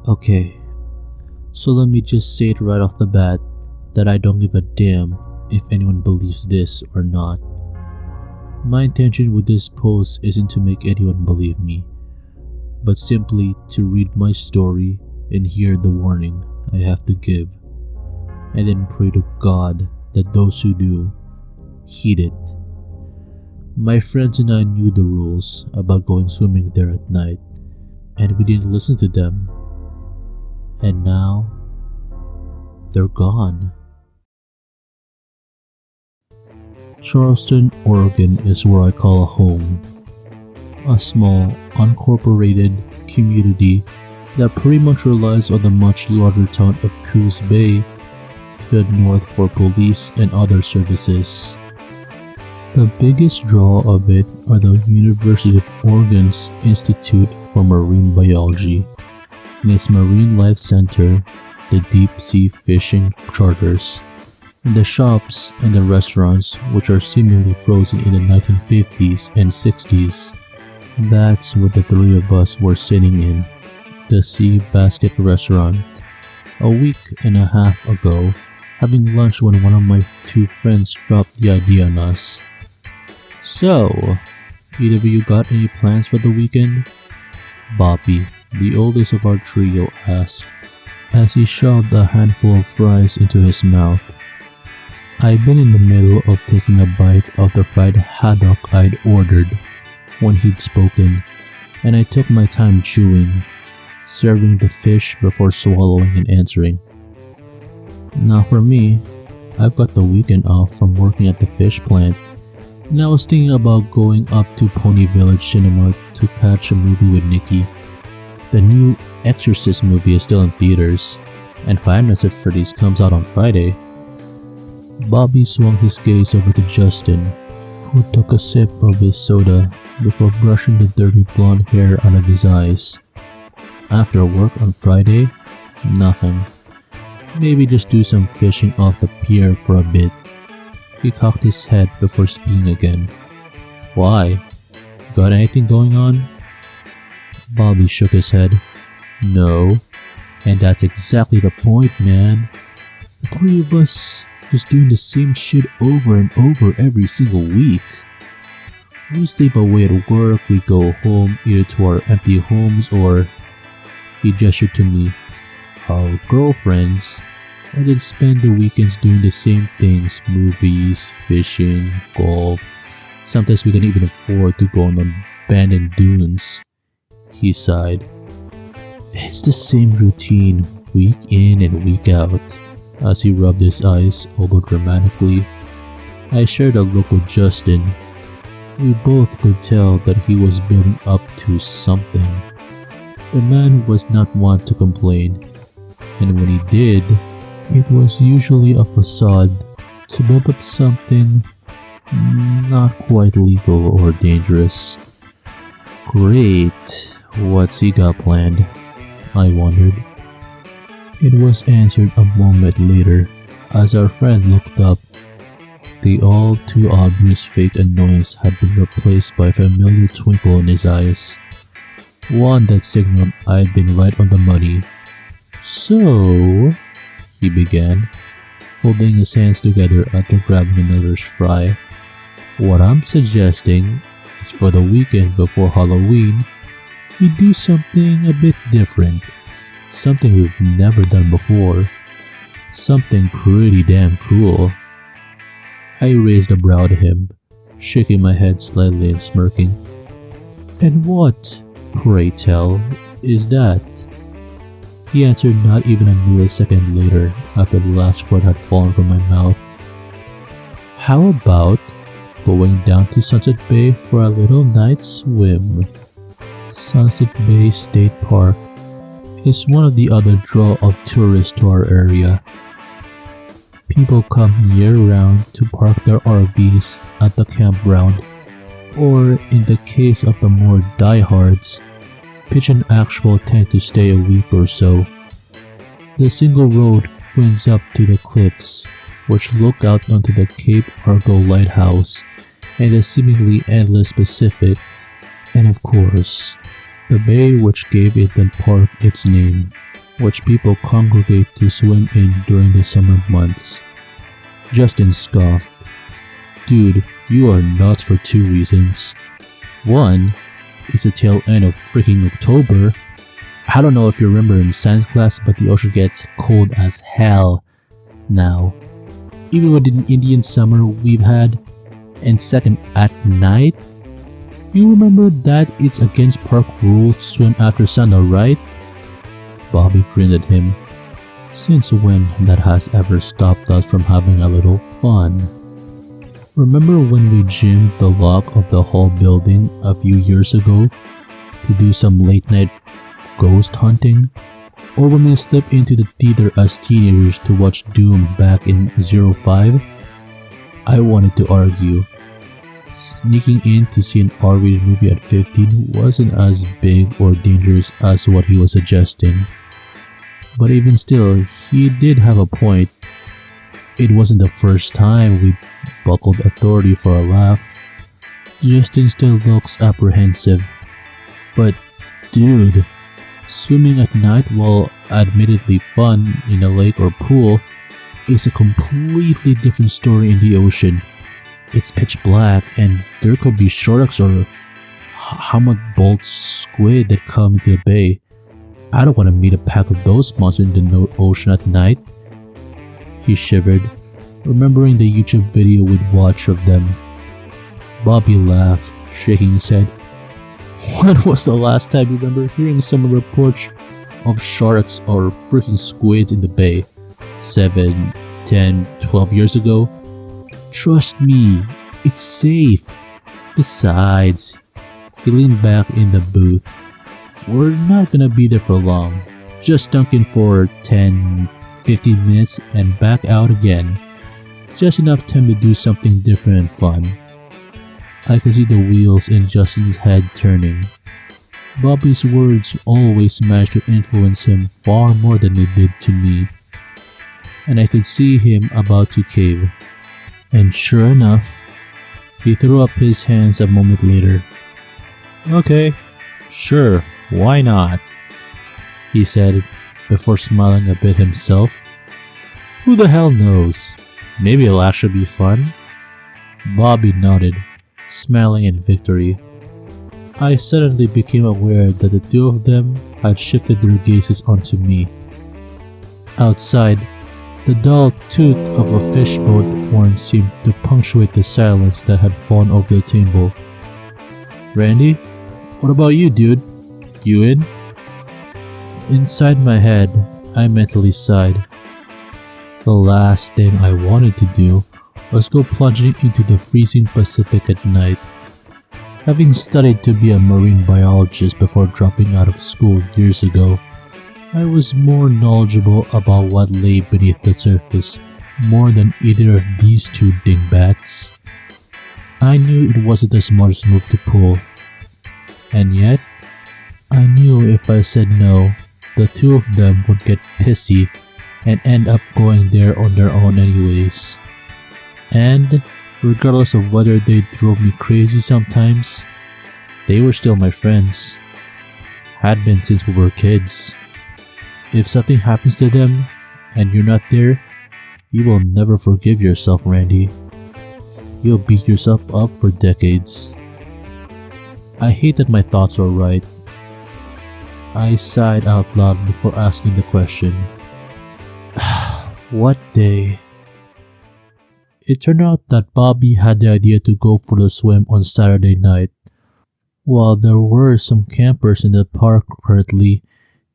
Okay, so let me just say it right off the bat that I don't give a damn if anyone believes this or not. My intention with this post isn't to make anyone believe me, but simply to read my story and hear the warning I have to give, and then pray to God that those who do heed it. My friends and I knew the rules about going swimming there at night, and we didn't listen to them. And now, they're gone. Charleston, Oregon is where I call home. A small, unincorporated community that pretty much relies on the much larger town of Coos Bay to the north for police and other services. The biggest draw of it are the University of Oregon's Institute for Marine Biology and its Marine Life Center, the deep sea fishing charters, and the shops and the restaurants which are seemingly frozen in the 1950s and 60s. That's what the three of us were sitting in, the Sea Basket restaurant, a week and a half ago, having lunch when one of my two friends dropped the idea on us. So, either of you got any plans for the weekend? Bobby, the oldest of our trio, asked, as he shoved a handful of fries into his mouth. I'd been in the middle of taking a bite of the fried haddock I'd ordered when he'd spoken, and I took my time chewing, serving the fish before swallowing and answering. Now for me, I've got the weekend off from working at the fish plant, and I was thinking about going up to Pony Village Cinema to catch a movie with Nikki. The new Exorcist movie is still in theaters, and Five Nights at Freddy's comes out on Friday. Bobby swung his gaze over to Justin, who took a sip of his soda before brushing the dirty blonde hair out of his eyes. After work on Friday? Nothing. Maybe just do some fishing off the pier for a bit. He cocked his head before speaking again. Why? Got anything going on? Bobby shook his head. No. And that's exactly the point, man. The three of us just doing the same shit over and over every single week. We sleep away at work, we go home either to our empty homes or, he gestured to me, our girlfriends, and then spend the weekends doing the same things, movies, fishing, golf. Sometimes we can even afford to go on abandoned dunes. He sighed. It's the same routine, week in and week out. As he rubbed his eyes, although dramatically, I shared a look with Justin. We both could tell that he was building up to something. The man was not one to complain, and when he did, it was usually a facade to build up something not quite legal or dangerous. Great, what's he got planned? I wondered. It was answered a moment later as our friend looked up. The all too obvious fake annoyance had been replaced by a familiar twinkle in his eyes, one that signaled I'd been right on the money. So, he began, folding his hands together after grabbing another fry. What I'm suggesting is for the weekend before Halloween, we do something a bit different. Something we've never done before. Something pretty damn cool. I raised a brow to him, shaking my head slightly and smirking. And what, pray tell, is that? He answered not even a millisecond later after the last word had fallen from my mouth. How about going down to Sunset Bay for a little night swim? Sunset Bay State Park is one of the other draw of tourists to our area. People come year-round to park their RVs at the campground, or in the case of the more diehards, pitch an actual tent to stay a week or so. The single road winds up to the cliffs, which look out onto the Cape Argo Lighthouse and the seemingly endless Pacific, and of course, the bay which gave it the park its name. which people congregate to swim in during the summer months. Justin scoffed. Dude, you are nuts for two reasons. One, it's the tail end of freaking October. I don't know if you remember in science class, but the ocean gets cold as hell now. Even with the Indian summer we've had. And second, at night, you remember that it's against park rule to swim after sundown, right? Bobby grinned at him. Since when that has ever stopped us from having a little fun? Remember when we gymmed the lock of the hall building a few years ago to do some late night ghost hunting? Or when we slipped into the theater as teenagers to watch Doom back in 05? I wanted to argue. Sneaking in to see an R-rated movie at 15 wasn't as big or dangerous as what he was suggesting. But even still, he did have a point. It wasn't the first time we buckled authority for a laugh. Justin still looks apprehensive. But dude, swimming at night, while admittedly fun in a lake or pool, is a completely different story in the ocean. It's pitch black and there could be sharks or Hammock-bolt squid that come into the bay. I don't want to meet a pack of those monsters in the ocean at night. He shivered, remembering the YouTube video we'd watch of them. Bobby laughed, shaking his head. When was the last time you remember hearing someone report of sharks or freaking squids in the bay? 7, 10, 12 years ago? Trust me, it's safe. Besides, he leaned back in the booth. We're not gonna be there for long. Just dunk in for 10, 15 minutes and back out again. Just enough time to do something different and fun. I could see the wheels in Justin's head turning. Bobby's words always managed to influence him far more than they did to me. And I could see him about to cave. And sure enough, he threw up his hands a moment later. Okay, sure, why not? He said, before smiling a bit himself. Who the hell knows? Maybe it'll actually be fun? Bobby nodded, smiling in victory. I suddenly became aware that the two of them had shifted their gazes onto me. Outside, the dull toot of a fishboat horn seemed to punctuate the silence that had fallen over the table. Randy? What about you, dude? You in? Inside my head, I mentally sighed. The last thing I wanted to do was go plunging into the freezing Pacific at night. Having studied to be a marine biologist before dropping out of school years ago, I was more knowledgeable about what lay beneath the surface more than either of these two dingbats. I knew it wasn't the smartest move to pull. And yet, I knew if I said no, the two of them would get pissy and end up going there on their own anyways. And, regardless of whether they drove me crazy sometimes, they were still my friends. Had been since we were kids. If something happens to them, and you're not there, you will never forgive yourself, Randy. You'll beat yourself up for decades. I hate that my thoughts are right. I sighed out loud before asking the question. What day? It turned out that Bobby had the idea to go for the swim on Saturday night. While there were some campers in the park currently,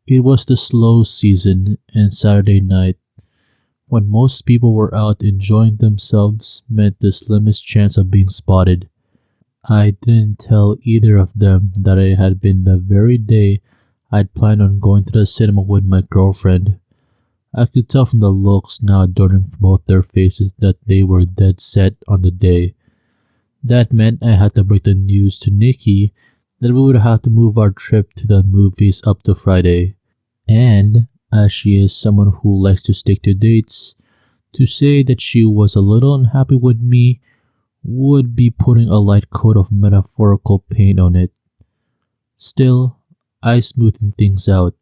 it was the slow season and Saturday night, when most people were out enjoying themselves, meant the slimmest chance of being spotted. I didn't tell either of them that it had been the very day I'd planned on going to the cinema with my girlfriend. I could tell from the looks now dawning from both their faces that they were dead set on the day. That meant I had to break the news to Nikki that we would have to move our trip to the movies up to Friday. And, as she is someone who likes to stick to dates, to say that she was a little unhappy with me would be putting a light coat of metaphorical paint on it. Still, I smoothed things out,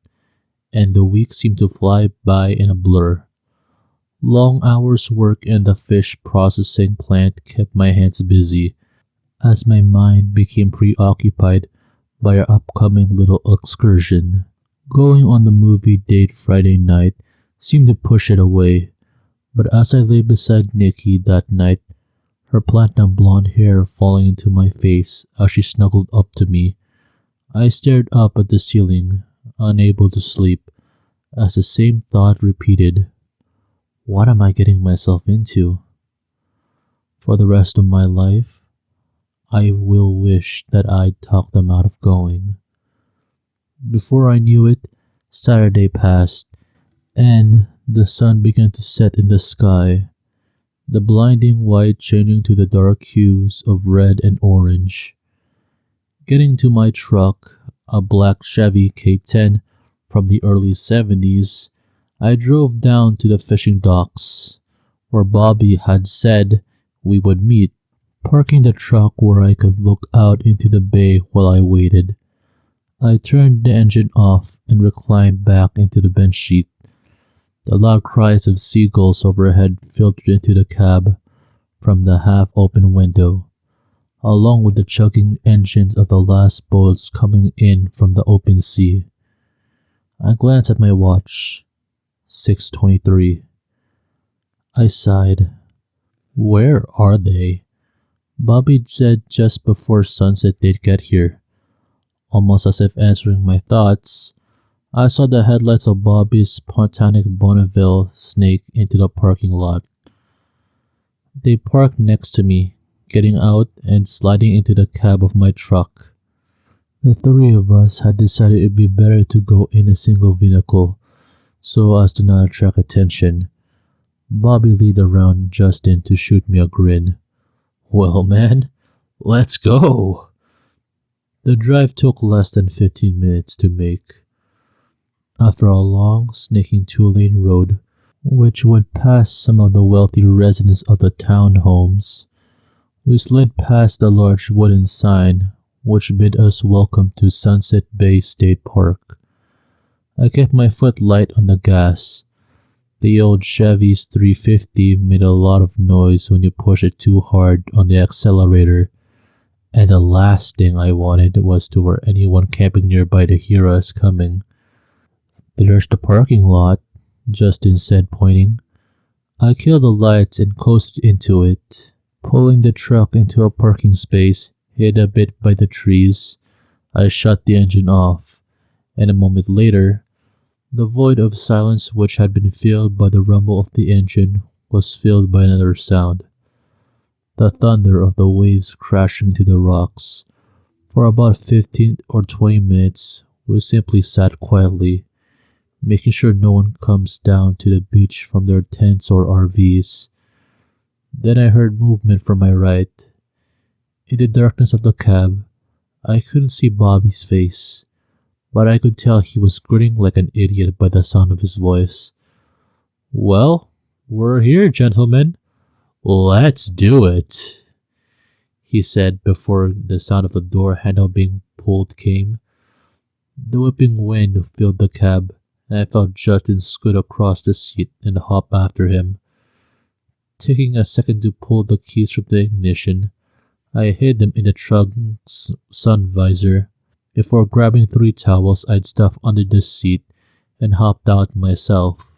and the week seemed to fly by in a blur. Long hours work in the fish processing plant kept my hands busy as my mind became preoccupied by our upcoming little excursion. Going on the movie date Friday night seemed to push it away, but as I lay beside Nikki that night, her platinum blonde hair falling into my face as she snuggled up to me, I stared up at the ceiling, unable to sleep, as the same thought repeated. What am I getting myself into? For the rest of my life, I will wish that I'd talked them out of going. Before I knew it, Saturday passed, and the sun began to set in the sky, the blinding white changing to the dark hues of red and orange. Getting to my truck, a black Chevy K10 from the early 70s, I drove down to the fishing docks, where Bobby had said we would meet, parking the truck where I could look out into the bay while I waited. I turned the engine off and reclined back into the bench seat. The loud cries of seagulls overhead filtered into the cab from the half-open window, along with the chugging engines of the last boats coming in from the open sea. I glanced at my watch. 6:23. I sighed. Where are they? Bobby said just before sunset they'd get here. Almost as if answering my thoughts, I saw the headlights of Bobby's Pontiac Bonneville snake into the parking lot. They parked next to me, getting out and sliding into the cab of my truck. The three of us had decided it'd be better to go in a single vehicle, so as to not attract attention. Bobby leaned around Justin to shoot me a grin. Well, man, let's go! The drive took less than 15 minutes to make. After a long, snaking two-lane road, which would pass some of the wealthy residents of the townhomes, we slid past the large wooden sign which bid us welcome to Sunset Bay State Park. I kept my foot light on the gas. The old Chevy's 350 made a lot of noise when you push it too hard on the accelerator, and the last thing I wanted was for anyone camping nearby to hear us coming. There's the parking lot, Justin said, pointing. I killed the lights and coasted into it, pulling the truck into a parking space hid a bit by the trees. I shut the engine off, and a moment later, the void of silence which had been filled by the rumble of the engine was filled by another sound. The thunder of the waves crashing into the rocks. For about 15 or 20 minutes, we simply sat quietly, making sure no one comes down to the beach from their tents or RVs. Then I heard movement from my right. In the darkness of the cab, I couldn't see Bobby's face, but I could tell he was grinning like an idiot by the sound of his voice. Well, we're here, gentlemen. Let's do it, he said before the sound of the door handle being pulled came. The whipping wind filled the cab, and I felt Justin scoot across the seat and hop after him. Taking a second to pull the keys from the ignition, I hid them in the trunk's sun visor before grabbing 3 towels I'd stuffed under the seat and hopped out myself.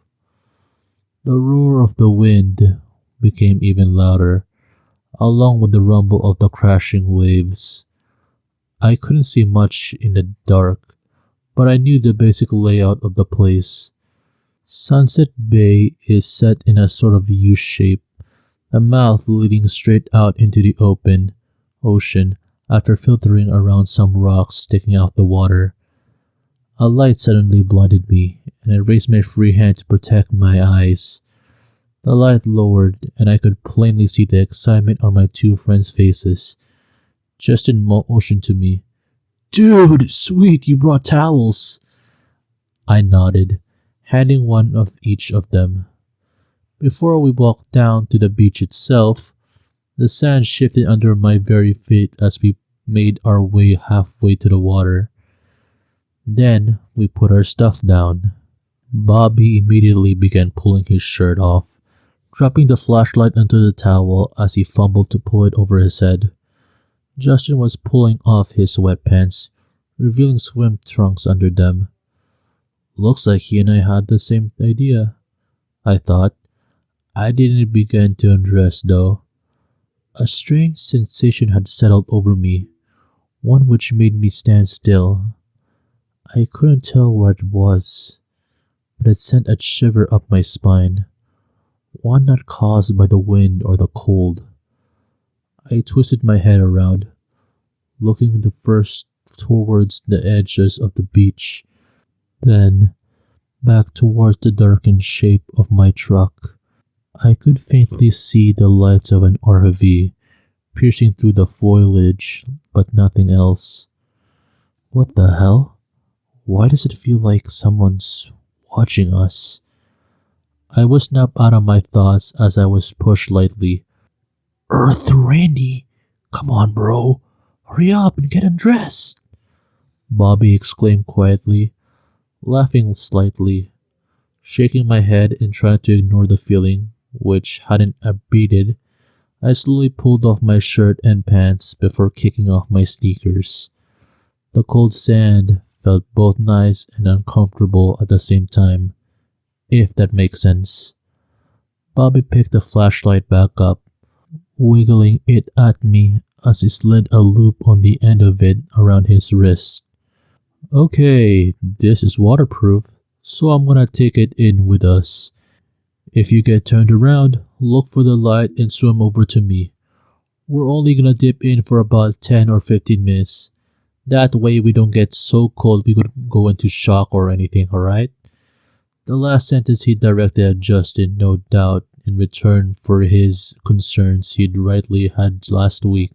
The roar of the wind became even louder, along with the rumble of the crashing waves. I couldn't see much in the dark, but I knew the basic layout of the place. Sunset Bay is set in a sort of U shape, the mouth leading straight out into the open ocean after filtering around some rocks sticking out the water. A light suddenly blinded me, and I raised my free hand to protect my eyes. The light lowered, and I could plainly see the excitement on my 2 friends' faces. Justin motioned to me. Dude, sweet, you brought towels. I nodded, handing one of each of them. Before we walked down to the beach itself, the sand shifted under my very feet as we made our way halfway to the water. Then we put our stuff down. Bobby immediately began pulling his shirt off, dropping the flashlight into the towel as he fumbled to pull it over his head. Justin was pulling off his sweatpants, revealing swim trunks under them. Looks like he and I had the same idea, I thought. I didn't begin to undress though. A strange sensation had settled over me, one which made me stand still. I couldn't tell what it was, but it sent a shiver up my spine, one not caused by the wind or the cold. I twisted my head around, looking first towards the edges of the beach, then back towards the darkened shape of my truck. I could faintly see the lights of an RV piercing through the foliage, but nothing else. What the hell? Why does it feel like someone's watching us? I was snapped out of my thoughts as I was pushed lightly. Earth Randy, come on bro, hurry up and get undressed, Bobby exclaimed quietly, laughing slightly. Shaking my head and trying to ignore the feeling, which hadn't abated, I slowly pulled off my shirt and pants before kicking off my sneakers. The cold sand felt both nice and uncomfortable at the same time, if that makes sense. Bobby picked the flashlight back up, wiggling it at me as he slid a loop on the end of it around his wrist. Okay, this is waterproof, so I'm gonna take it in with us. If you get turned around, look for the light and swim over to me. We're only gonna dip in for about 10 or 15 minutes. That way we don't get so cold we could go into shock or anything, alright? The last sentence he directed at Justin, no doubt, in return for his concerns he'd rightly had last week.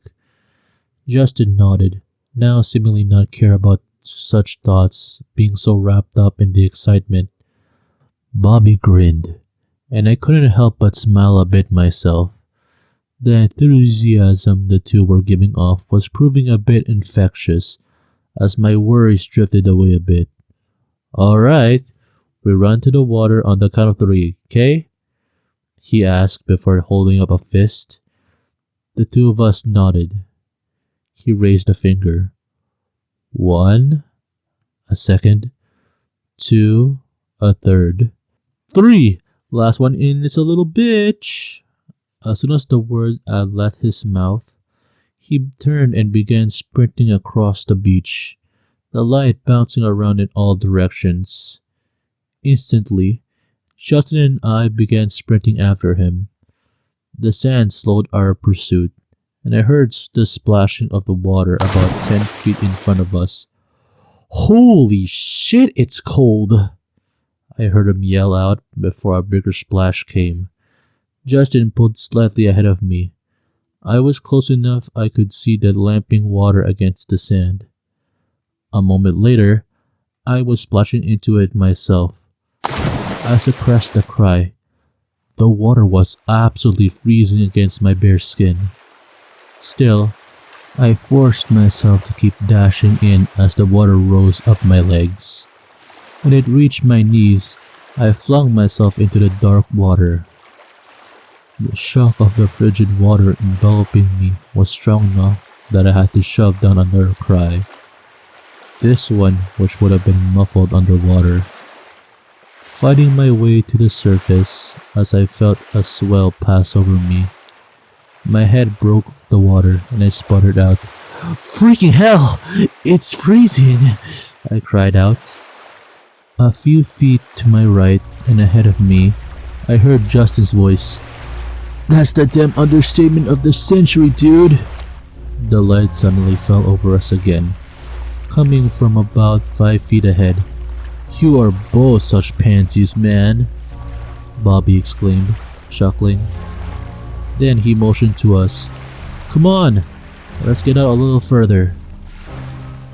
Justin nodded, now seemingly not care about such thoughts, being so wrapped up in the excitement. Bobby grinned, and I couldn't help but smile a bit myself. The enthusiasm the two were giving off was proving a bit infectious, as my worries drifted away a bit. Alright, we run to the water on the count of 3, okay? He asked before holding up a fist. The two of us nodded. He raised a finger. 1, a second, 2, a third, 3! Last one in is a little bitch. As soon as the word had left his mouth, he turned and began sprinting across the beach, the light bouncing around in all directions. Instantly, Justin and I began sprinting after him. The sand slowed our pursuit, and I heard the splashing of the water about 10 feet in front of us. Holy shit, it's cold! I heard him yell out before a bigger splash came. Justin pulled slightly ahead of me. I was close enough I could see the lapping water against the sand. A moment later, I was splashing into it myself. I suppressed a cry. The water was absolutely freezing against my bare skin. Still, I forced myself to keep dashing in as the water rose up my legs. When it reached my knees, I flung myself into the dark water. The shock of the frigid water enveloping me was strong enough that I had to shove down another cry. This one which would have been muffled underwater. Fighting my way to the surface as I felt a swell pass over me. My head broke the water and I sputtered out, "Freaking hell! It's freezing!" I cried out. A few feet to my right and ahead of me, I heard Justin's voice. "That's the damn understatement of the century, dude!" The light suddenly fell over us again, coming from about 5 feet ahead. "You are both such pansies, man!" Bobby exclaimed, chuckling. Then he motioned to us. "Come on, let's get out a little further."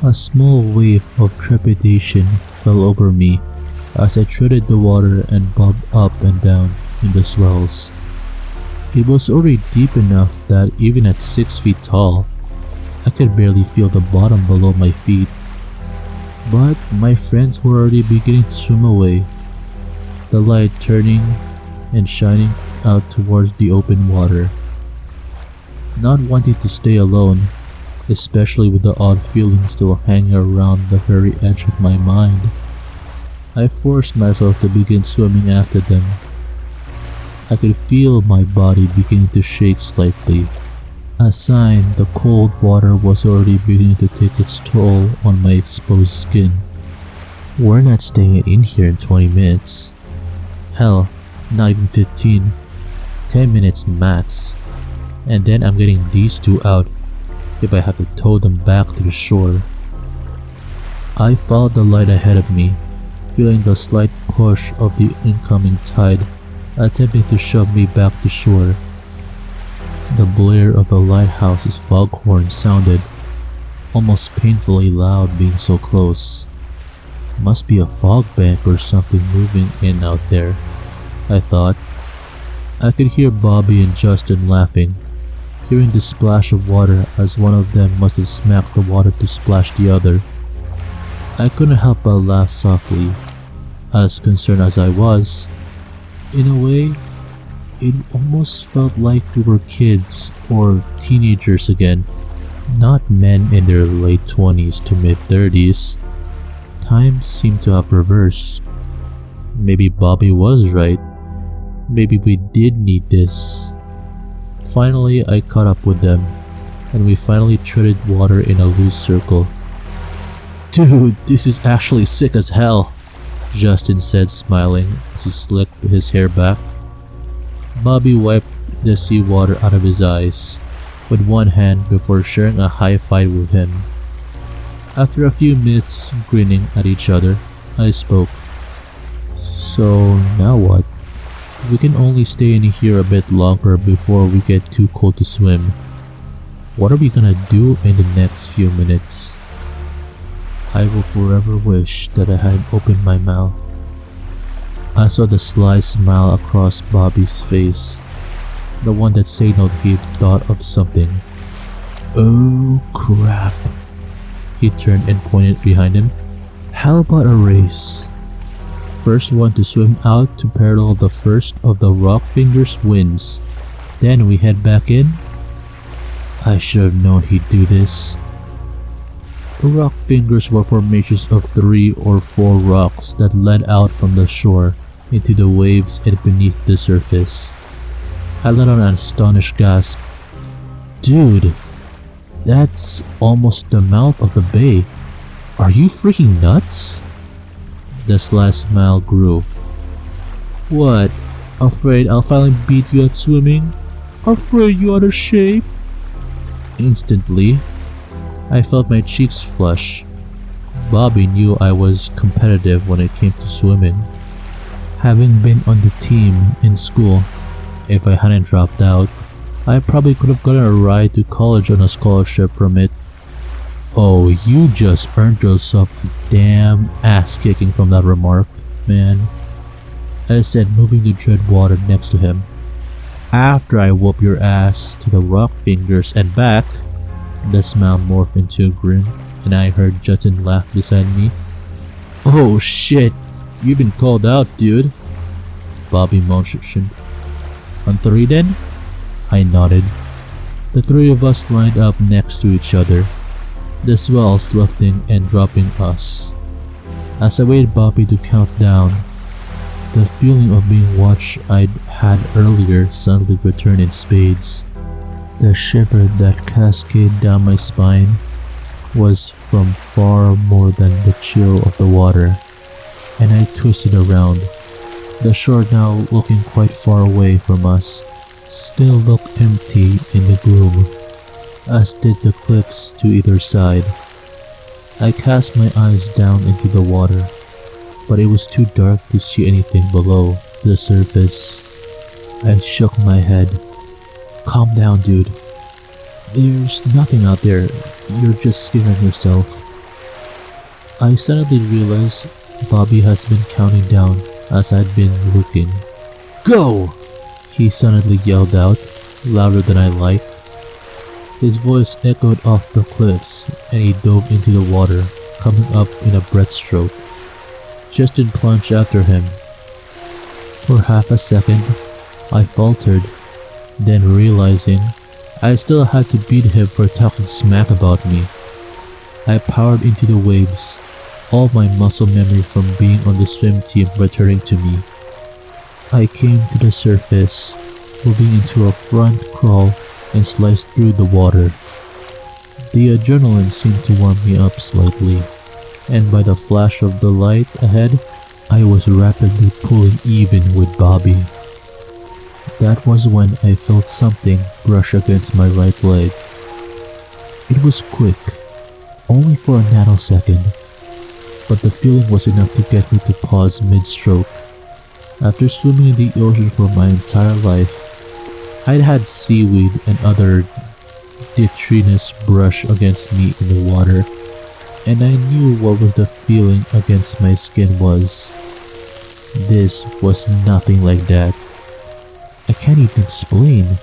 A small wave of trepidation fell over me as I treaded the water and bobbed up and down in the swells. It was already deep enough that even at 6 feet tall, I could barely feel the bottom below my feet. But my friends were already beginning to swim away, the light turning and shining out towards the open water. Not wanting to stay alone, especially with the odd feeling still hanging around the very edge of my mind, I forced myself to begin swimming after them. I could feel my body beginning to shake slightly, a sign the cold water was already beginning to take its toll on my exposed skin. We're not staying in here in 20 minutes. Hell, not even 15. 10 minutes max. And then I'm getting these two out if I have to tow them back to the shore. I followed the light ahead of me, feeling the slight push of the incoming tide attempting to shove me back to shore. The blare of the lighthouse's foghorn sounded almost painfully loud being so close. Must be a fog bank or something moving in out there, I thought. I could hear Bobby and Justin laughing, hearing the splash of water as one of them must have smacked the water to splash the other. I couldn't help but laugh softly, as concerned as I was. In a way, it almost felt like we were kids or teenagers again, not men in their late 20s to mid 30s. Time seemed to have reversed. Maybe Bobby was right. Maybe we did need this. Finally, I caught up with them, and we finally treaded water in a loose circle. "Dude, this is actually sick as hell," Justin said, smiling as he slicked his hair back. Bobby wiped the seawater out of his eyes with one hand before sharing a high five with him. After a few minutes grinning at each other, I spoke. "So now what? We can only stay in here a bit longer before we get too cold to swim. What are we gonna do in the next few minutes?" I will forever wish that I had opened my mouth. I saw the sly smile across Bobby's face, the one that signaled he'd thought of something. "Oh crap." He turned and pointed behind him. "How about a race? First one to swim out to parallel the first of the rock fingers wins. Then we head back in?" I should have known he'd do this. The rock fingers were formations of 3 or 4 rocks that led out from the shore into the waves and beneath the surface. I let out an astonished gasp. "Dude, that's almost the mouth of the bay. Are you freaking nuts?" The sly smile grew. "What? Afraid I'll finally beat you at swimming? Afraid you're out of shape?" Instantly, I felt my cheeks flush. Bobby knew I was competitive when it came to swimming. Having been on the team in school, if I hadn't dropped out, I probably could have gotten a ride to college on a scholarship from it. "Oh, you just earned yourself a damn ass kicking from that remark, man," I said, moving to tread water next to him. "After I whoop your ass to the rock fingers and back." The smile morphed into a grin, and I heard Justin laugh beside me. "Oh shit, you've been called out, dude," Bobby motioned. "On 3 then?" I nodded. The 3 of us lined up next to each other, the swells lifting and dropping us. As I waited Bobby to count down, the feeling of being watched I'd had earlier suddenly returned in spades. The shiver that cascaded down my spine was from far more than the chill of the water, and I twisted around. The shore, now looking quite far away from us, still looked empty in the gloom, as did the cliffs to either side. I cast my eyes down into the water, but it was too dark to see anything below the surface. I shook my head. "Calm down, dude. There's nothing out there. You're just scaring yourself." I suddenly realized Bobby has been counting down as I'd been looking. "Go!" he suddenly yelled out, louder than I liked. His voice echoed off the cliffs, and he dove into the water, coming up in a breaststroke. Justin plunged after him. For half a second, I faltered, then realizing I still had to beat him for talking smack about me, I powered into the waves, all my muscle memory from being on the swim team returning to me. I came to the surface, moving into a front crawl and sliced through the water. The adrenaline seemed to warm me up slightly, and by the flash of the light ahead, I was rapidly pulling even with Bobby. That was when I felt something brush against my right leg. It was quick, only for a nanosecond, but the feeling was enough to get me to pause mid-stroke. After swimming in the ocean for my entire life, I'd had seaweed and other detritus brush against me in the water, and I knew what was the feeling against my skin was. This was nothing like that. I can't even explain.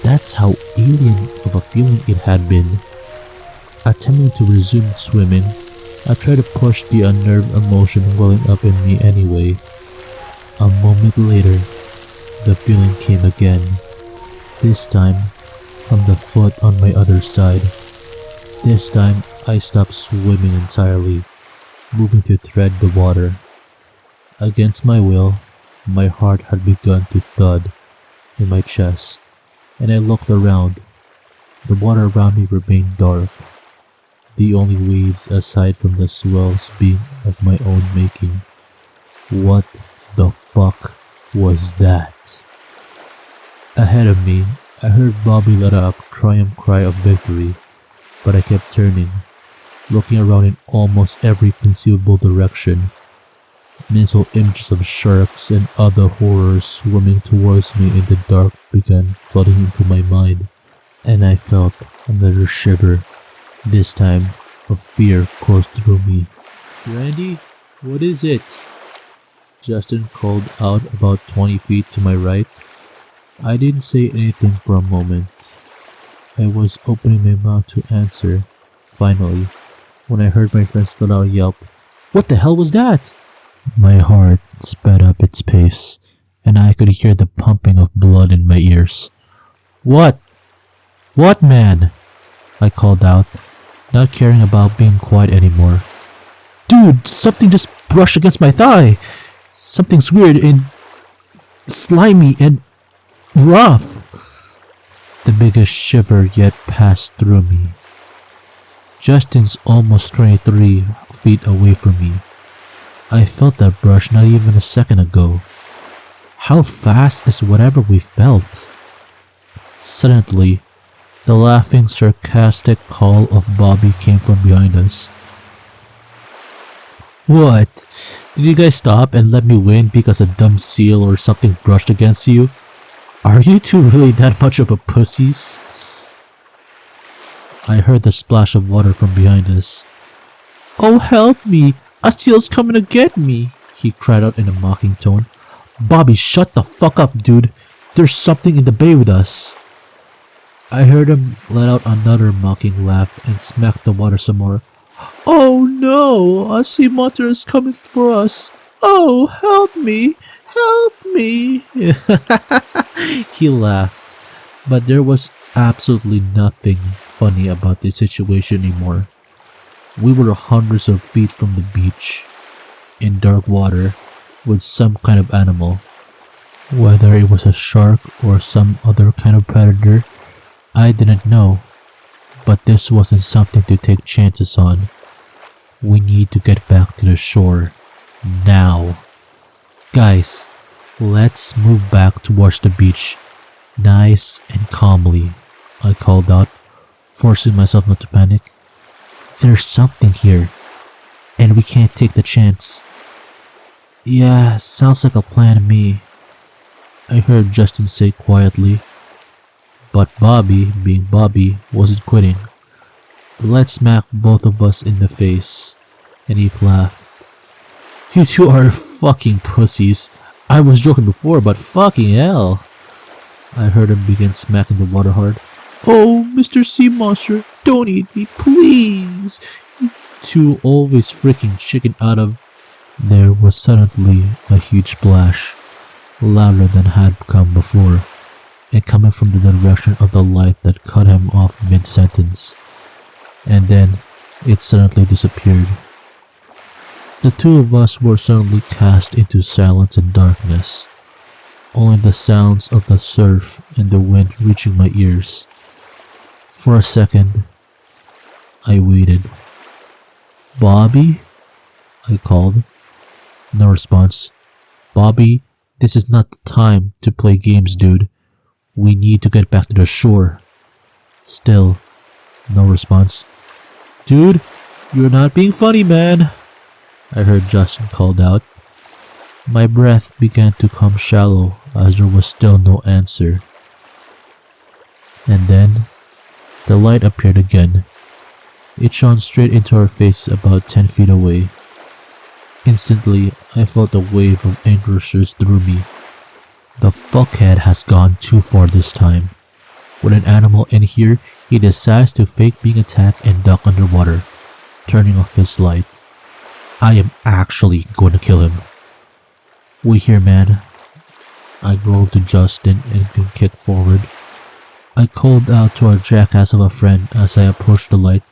That's how alien of a feeling it had been. Attempting to resume swimming, I tried to push the unnerved emotion welling up in me anyway. A moment later, the feeling came again. This time, from the foot on my other side. This time, I stopped swimming entirely, moving to tread the water. Against my will, my heart had begun to thud in my chest, and I looked around. The water around me remained dark, the only waves aside from the swells being of my own making. What the fuck was that? Ahead of me, I heard Bobby let out a triumph cry of victory, but I kept turning, looking around in almost every conceivable direction. Mental images of sharks and other horrors swimming towards me in the dark began flooding into my mind, and I felt another shiver. This time, of fear coursed through me. "Randy, what is it?" Justin called out about 20 feet to my right. I didn't say anything for a moment. I was opening my mouth to answer, finally, when I heard my friend's loud yelp. "What the hell was that?" My heart sped up its pace, and I could hear the pumping of blood in my ears. What, man?" I called out, not caring about being quiet anymore. "Dude, something just brushed against my thigh. Something's weird and slimy and rough." The biggest shiver yet passed through me. Justin's almost 23 feet away from me. I felt that brush not even a second ago. How fast is whatever we felt? Suddenly, the laughing, sarcastic call of Bobby came from behind us. "What? Did you guys stop and let me win because a dumb seal or something brushed against you? Are you two really that much of a pussies?" I heard the splash of water from behind us. "Oh, help me! A seal's coming to get me!" he cried out in a mocking tone. "Bobby, shut the fuck up, dude! There's something in the bay with us!" I heard him let out another mocking laugh and smack the water some more. "Oh no! A sea monster is coming for us! Oh, help me! Help me!" He laughed, but there was absolutely nothing funny about the situation anymore. We were hundreds of feet from the beach, in dark water, with some kind of animal. Whether it was a shark or some other kind of predator, I didn't know, but this wasn't something to take chances on. We need to get back to the shore, now. "Guys, let's move back towards the beach, nice and calmly," I called out, forcing myself not to panic. "There's something here, and we can't take the chance." "Yeah, sounds like a plan to me," I heard Justin say quietly. But Bobby, being Bobby, wasn't quitting. "Let's smack both of us in the face," and he laughed. "You two are fucking pussies. I was joking before, but fucking hell." I heard him begin smacking the water hard. "Oh, Mr. Sea Monster, don't eat me, please. You two always freaking chicken out of..." There was suddenly a huge splash. louder than had come before, and coming from the direction of the light that cut him off mid-sentence. And then it suddenly disappeared. The two of us were suddenly cast into silence and darkness, only the sounds of the surf and the wind reaching my ears. For a second, I waited. "Bobby?" I called. No response. "Bobby, this is not the time to play games, dude. We need to get back to the shore." Still, no response. "Dude, you're not being funny, man," I heard Justin called out. My breath began to come shallow as there was still no answer. And then, the light appeared again. It shone straight into our face about 10 feet away. Instantly, I felt a wave of anger surge through me. The fuckhead has gone too far this time. With an animal in here, he decides to fake being attacked and duck underwater, turning off his light. I am actually going to kill him. "Wait here, man." I growled to Justin and kicked forward. I called out to our jackass of a friend as I approached the light.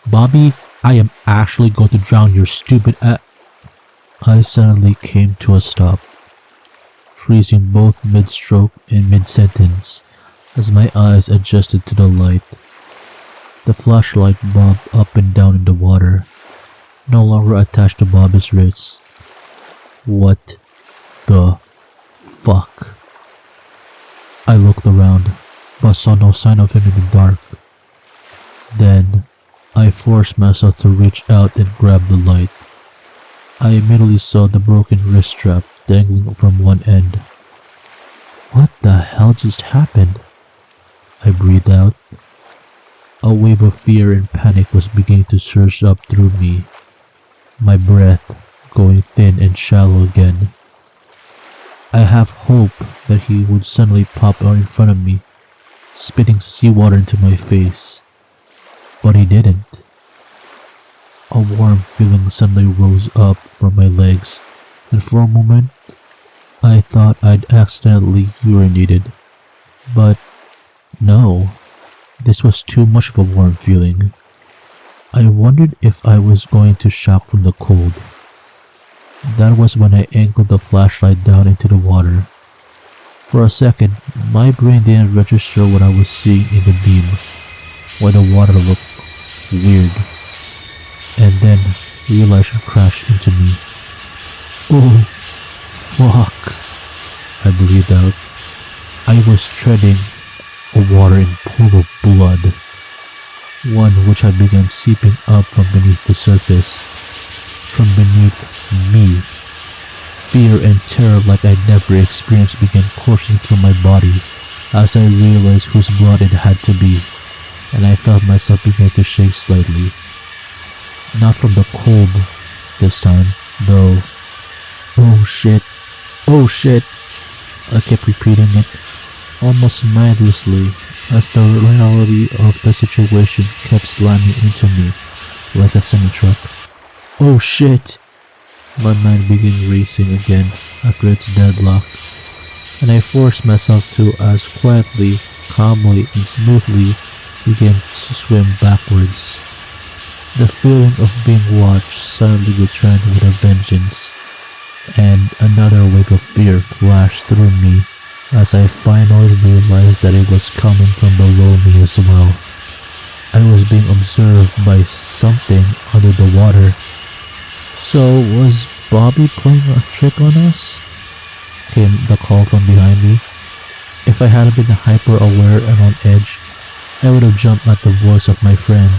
"Bobby, I am actually going to drown your stupid I suddenly came to a stop, freezing both mid-stroke and mid-sentence as my eyes adjusted to the light. The flashlight bobbed up and down in the water, no longer attached to Bobby's wrists. What the fuck? I looked around, but saw no sign of him in the dark. Then, I forced myself to reach out and grab the light. I immediately saw the broken wrist strap dangling from one end. What the hell just happened? I breathed out. A wave of fear and panic was beginning to surge up through me, my breath going thin and shallow again. I half hoped that he would suddenly pop out in front of me, spitting seawater into my face. But he didn't. A warm feeling suddenly rose up from my legs, and for a moment, I thought I'd accidentally urinated. But no, this was too much of a warm feeling. I wondered if I was going to shock from the cold. That was when I angled the flashlight down into the water. For a second, my brain didn't register what I was seeing in the beam, why the water looked weird, and then realization crashed into me. "Oh, fuck," I breathed out. I was treading a watering pool of blood, one which had begun seeping up from beneath the surface, from beneath me. Fear and terror like I'd never experienced began coursing through my body as I realized whose blood it had to be, and I felt myself begin to shake slightly. Not from the cold this time, though. "Oh shit, oh shit," I kept repeating it, almost mindlessly, as the reality of the situation kept slamming into me like a semi-truck. "Oh shit!" My mind began racing again after its deadlock, and I forced myself to, as quietly, calmly, and smoothly, begin to swim backwards. The feeling of being watched suddenly returned with a vengeance, and another wave of fear flashed through me as I finally realized that it was coming from below me as well. I was being observed by something under the water. So was Bobby playing a trick on us? Came the call from behind me. If I hadn't been hyper aware and on edge, I would have jumped at the voice of my friend.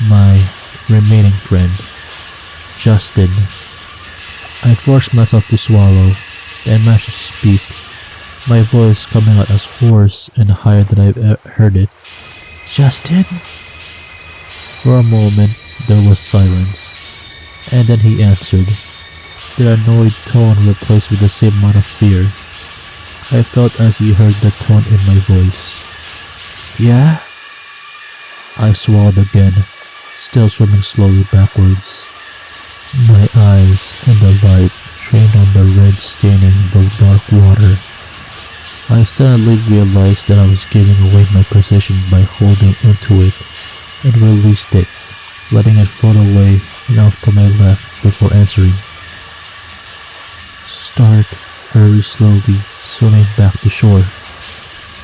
My remaining friend, Justin. I forced myself to swallow, then managed to speak, my voice coming out as hoarse and higher than I've heard it. "Justin?" For a moment, there was silence, and then he answered, the annoyed tone replaced with the same amount of fear. I felt as he heard the tone in my voice. "Yeah?" I swallowed again, still swimming slowly backwards. My eyes and the light trained on the red staining the dark water. I suddenly realized that I was giving away my position by holding onto it and released it, letting it float away and off to my left before answering. Start very slowly, swimming back to shore.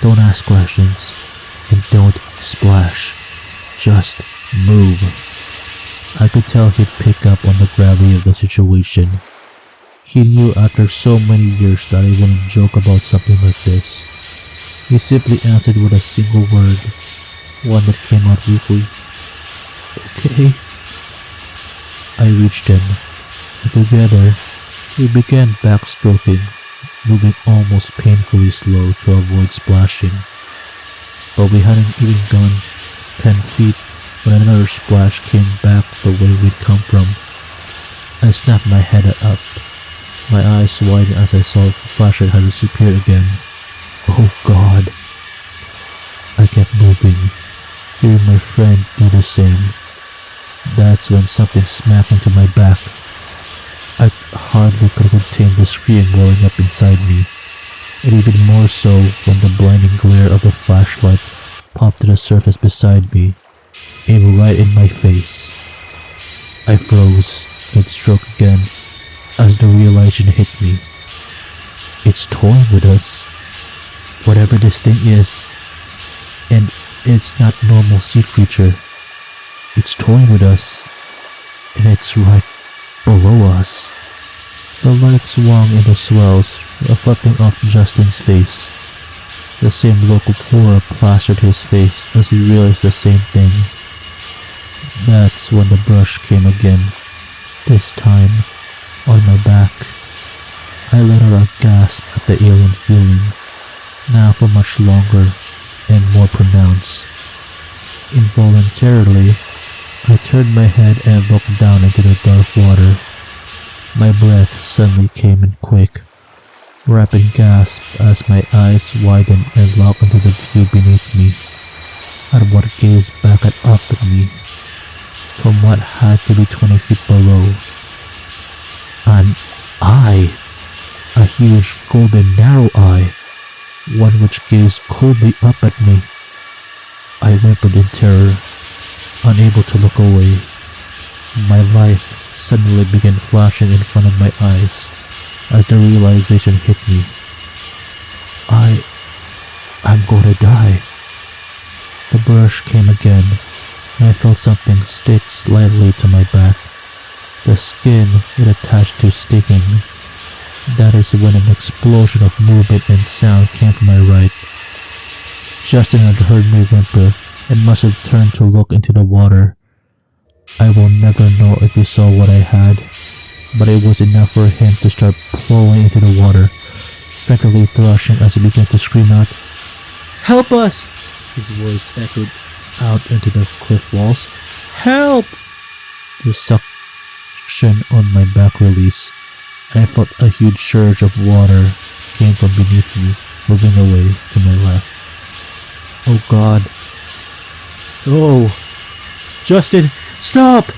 Don't ask questions, and don't splash. Just move. I could tell he'd pick up on the gravity of the situation. He knew after so many years that I wouldn't joke about something like this. He simply answered with a single word, one that came out weakly. Okay. I reached him, and together we began backstroking, moving almost painfully slow to avoid splashing. But we hadn't even gone 10 feet when another splash came back the way we'd come from. I snapped my head up. My eyes widened as I saw the flashlight had disappeared again. Oh God. I kept moving, hearing my friend do the same. That's when something smacked into my back. I hardly could contain the scream welling up inside me, and even more so when the blinding glare of the flashlight popped to the surface beside me, aimed right in my face. I froze, mid-stroke again, as the realization hit me. It's toying with us, whatever this thing is, and it's not normal sea creature. It's toying with us, and it's right below us. The light swung in the swells, reflecting off Justin's face. The same look of horror plastered his face as he realized the same thing. That's when the brush came again, this time on my back. I let out a gasp at the alien feeling, now for much longer and more pronounced. Involuntarily, I turned my head and looked down into the dark water. My breath suddenly came in quick, rapid gasp as my eyes widened and locked into the view beneath me, at what gazed back up at me, from what had to be 20 feet below. An eye, a huge golden narrow eye, one which gazed coldly up at me. I whimpered in terror, unable to look away. My life suddenly began flashing in front of my eyes as the realization hit me. I'm going to die. The brush came again, and I felt something stick slightly to my back. The skin it attached to sticking. That is when an explosion of movement and sound came from my right. Justin had heard me whimper and must have turned to look into the water. I will never know if he saw what I had, but it was enough for him to start plowing into the water, frantically thrashing as he began to scream out, "Help us!" His voice echoed out into the cliff walls. "Help!" The suction on my back released, and I felt a huge surge of water came from beneath me, moving away to my left. Oh God. Oh! Justin, stop!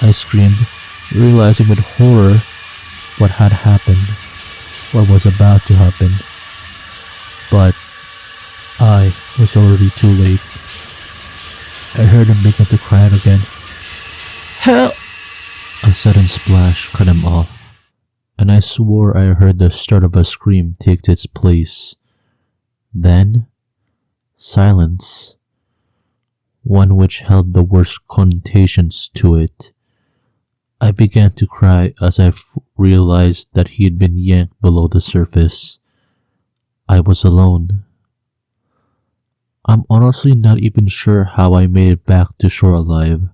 I screamed, realizing with horror what had happened, what was about to happen. But I was already too late. I heard him begin to cry out again. "Help!" A sudden splash cut him off, and I swore I heard the start of a scream take its place. Then, silence, one which held the worst connotations to it. I began to cry as I realized that he had been yanked below the surface. I was alone. I'm honestly not even sure how I made it back to shore alive.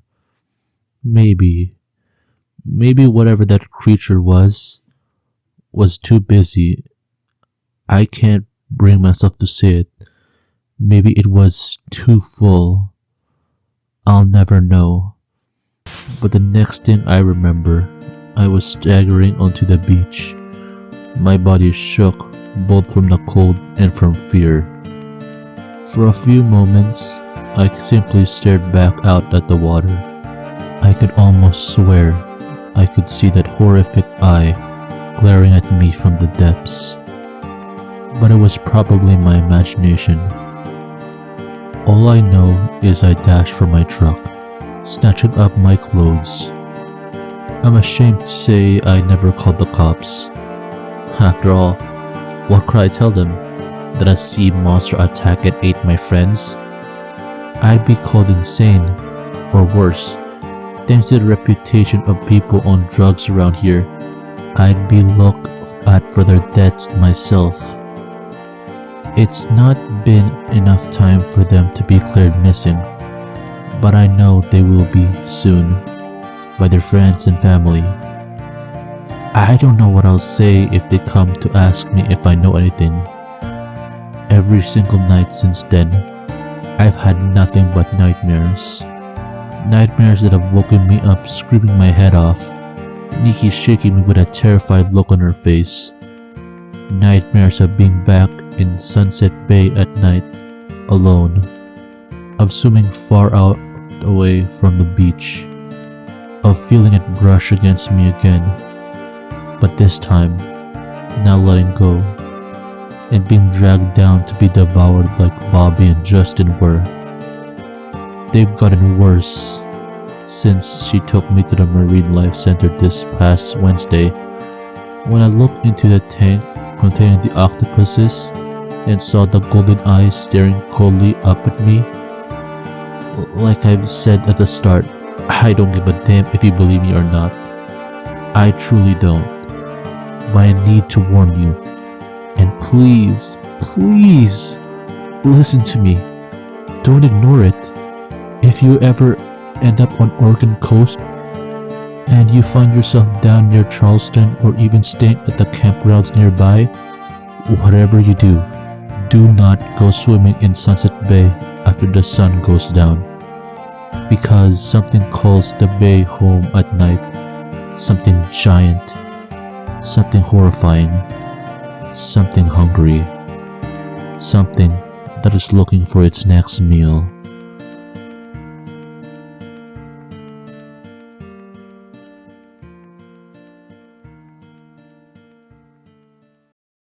Maybe whatever that creature was too busy. I can't bring myself to say it. Maybe it was too full. I'll never know. But the next thing I remember, I was staggering onto the beach. My body shook both from the cold and from fear. For a few moments, I simply stared back out at the water. I could almost swear I could see that horrific eye glaring at me from the depths. But it was probably my imagination. All I know is I dashed for my truck, snatching up my clothes. I'm ashamed to say I never called the cops. After all, what could I tell them? That a sea monster attacked and ate my friends? I'd be called insane, or worse. Thanks to the reputation of people on drugs around here, I'd be looked at for their deaths myself. It's not been enough time for them to be declared missing, but I know they will be soon, by their friends and family. I don't know what I'll say if they come to ask me if I know anything. Every single night since then, I've had nothing but nightmares. Nightmares that have woken me up screaming my head off, Nikki shaking me with a terrified look on her face. Nightmares of being back in Sunset Bay at night, alone. Of swimming far out away from the beach. Of feeling it brush against me again. But this time, now letting go. And being dragged down to be devoured like Bobby and Justin were. They've gotten worse since she took me to the Marine Life Center this past Wednesday. When I looked into the tank containing the octopuses and saw the golden eyes staring coldly up at me. Like I've said at the start, I don't give a damn if you believe me or not. I truly don't. But I need to warn you. And please, please, listen to me. Don't ignore it. If you ever end up on Oregon coast and you find yourself down near Charleston or even staying at the campgrounds nearby, whatever you do not go swimming in Sunset Bay after the sun goes down. Because something calls the bay home at night. Something giant. Something horrifying. Something hungry. Something that is looking for its next meal.